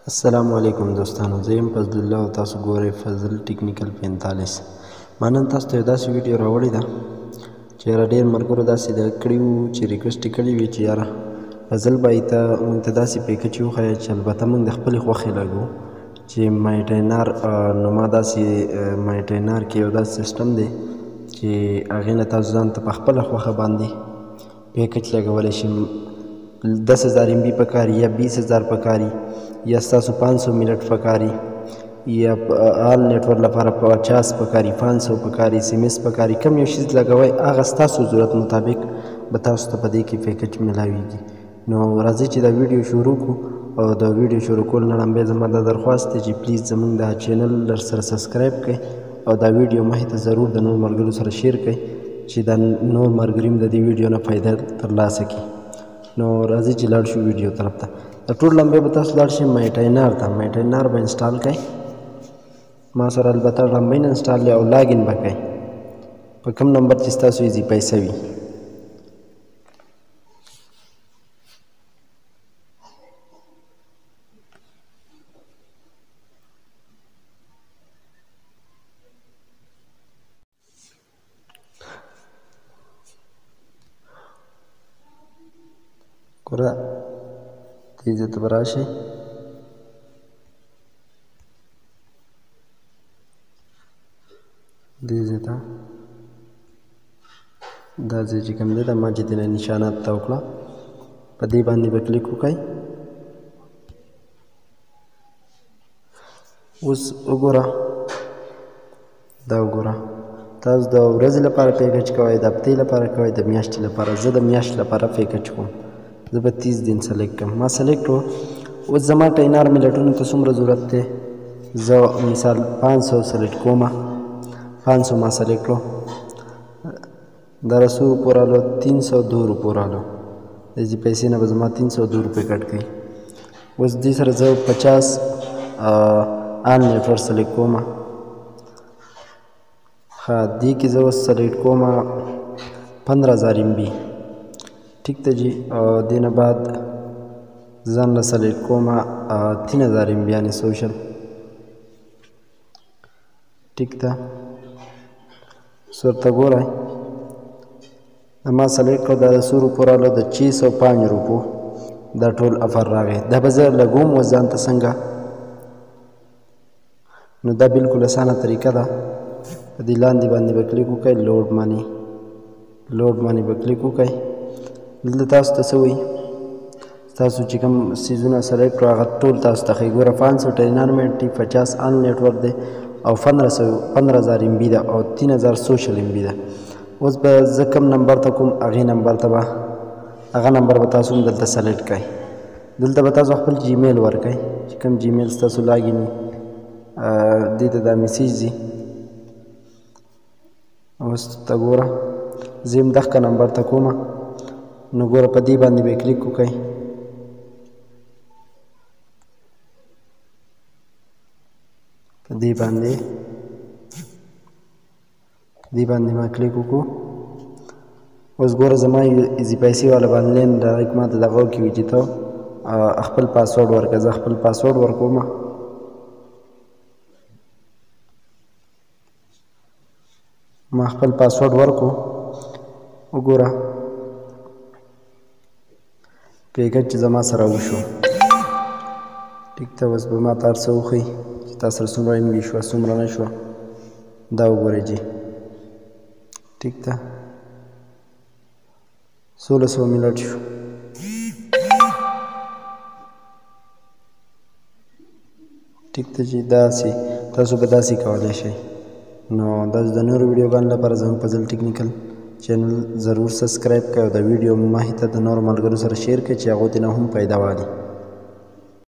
السلام علیکم دوستانو، زه یم فضل الله او تاسو ګورئ فضل ټیکنیکل 45. ما نن تاسو ته یو داسې ویډیو راوړې ده چې یاره ډېر ملګرو داسې کړي وو چې ریکویسټ یې کړی وي چې یاره فضل بھائی ته موږ ته داسې پیکج وښایه چې البته موږ د خپلې خوښې لګو چې مایټینار. نو ما داسې مایټینار کې یو داسې سیسټم دی چې هغې نه تاسو ځان ته په خپله خوښه باندې پیکج لګولی شئ. 10,000 MB پکاري یا 20,000 پکاري یا ستاسو 500 منټ پکاري یا آل نیټورک لپاره 50 پکاري 500 پکاري SMS پکاري، کم یو شیز لګوئ هغه ستاسو ضرورت مطابق به تاسو ته په دې کې پیکج ملاویږي. نو راځئ چې دا ویډیو شروع کړو او د ویډیو شروع کولو نه وړاندې زما دا درخواست دی چې پلیز زموږ دا چینل سره سبسکرایب کړئ او دا ویډیو مخې ته ضرور د نور ملګرو سره شیر کړئ چې دا نور ملګري هم د دې ویډیو نه فایده ترلاسه کړي. نو راځئ چې لاړ شو ویډیو طرف ته. د ټول لمبې به تاسو لاړ شئ مایټینار ته. مایټینار به انسټال کړئ. ما سره البته لمبۍ نه انسټال دی او لاګین به کړئ په کوم نمبر چې ستاسو ایزي پیسه وي. ګوره دې ځای ته به راشئ. دې ځای ته دا ځای چې کوم دی دا ما چې دې نشانات ته وکړه په دې باندې به کلیک وکړئ. اوس وګوره دا وګوره تاسو د ورځې لپاره پیکج کوئ، د هفتې لپاره کوئ، د میاشتې لپاره. زه د میاشت لپاره پیکج کوم. زه به 30 دن سلیکټ کړم. ما سلیکټ کړو. اوس زما ټینار ملټونو ته څومره ضرورت دی؟ زه مثال 500 سلیکټ کوم. 500 ما سلیکټ کړو. دا رسو روپو رالو 302 روپو رالو. د دې پیسې نه به زما 302 روپۍ کټ کړي. اوس دې سره زه 50 آن نیټورک سلیکټ کوم. ښه دې کې زه اوس سلیکټ کوم 15,000 MB. ٹھیک ته جی. دې نه بعد ځان له سلیکټ کوم 3,000 MB یعنې سوشل. ٹھیک ته ورته ګورئ ما سلیکټ کړو. دا د 100 روپو رالو د 605 روپو دا ټول افر راغی. دا به زه لګوم اوس ځان ته څنګه. نو دا بلکل اسانه طریقه ده. په دې لاندې باندې به کلیک وکړئ. لوډ مانی به کلیک وکړئ. دلته تاسو ته څه وایي؟ تاسو چې کوم څیزونه سلیکټ کړو هغه ټول تاسو ته ښایي. ګوره 500 ټینار منټ دی، 50 آن نیټورک دی او 15,000 MB ده او 3,000 سوشل MB ده. اوس به زه کوم نمبر ته کوم هغې نمبر ته به هغه نمبر به تاسو هم دلته سلیکټ کړئ. دلته به تاسو خپل جیمیل ورکړئ چې کوم جیمیل ستاسو لاګین وي. دې ته دا میسیج ځي. اوس ته ګوره زه هم دغه نمبر ته کوم. نو ګوره په دې باندې به کلیک وکړئ. په دې باندې ما کلیک وکړو. اوس ګوره زما ایزي پیسې والا به آنلاین ډایرکټ ما ته دغه وکړي چې ته خپل پاسورډ ورکړه. زه خپل پاسورډ ورکوم. ما خپل پاسورډ ورکو. وګوره پیکج چې زما سره وشو. ټیک ته اوس به ما ته هر څه وښیي چې تا سره څومره MB شوه څومره نه شوه. دا وګورئ جي. ټیک ته 1600 منټ شو. ټیک ته جي. داسې تاسو به داسې کولی شئ. نو داسې د نورو ویډیوګانو لپاره زموږ فضل ټیکنیکل چینل ضرور سبسکرایب کړئ او د ویډیو مخې ته د نورو ملګرو سره شیر کړئ چې هغوی ته نه هم پیدا والي.